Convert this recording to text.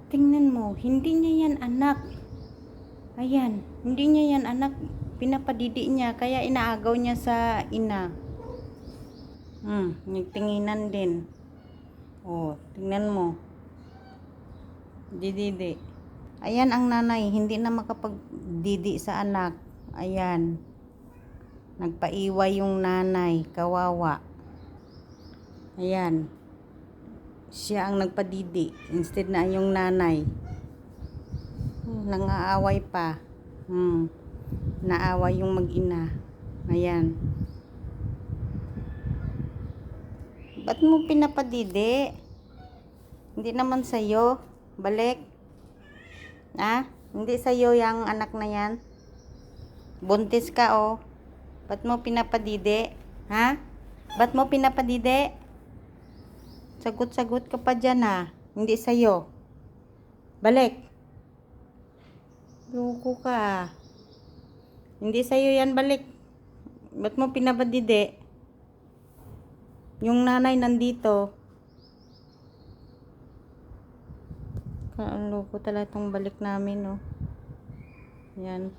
Tingnan mo, hindi niya yan anak. Ayan, hindi niya yan anak. Pinapadidi niya, kaya inaagaw niya sa ina. Nagtinginan din. Oh, tingnan mo. Dididi. Ayan ang nanay, hindi na makapagdidi sa anak. Ayan. Nagpaiway yung nanay, kawawa. Ayan. Siya ang nagpadidi instead na yung nanay. Nangaaway pa. Naaway yung mag-ina. Ayan. Ba't mo pinapadidi? Hindi naman sa'yo. Balik. Hindi sa'yo yung anak na yan. Buntis ka, oh. Ba't mo pinapadidi? Ba't mo pinapadidi? Sagot-sagot ka pa dyan, ha. Hindi sa'yo. Balik. Loko ka. Hindi sa'yo yan, balik. Ba't mo pinapadidi? Yung nanay nandito. Loko talaga itong balik namin, oh. Yan.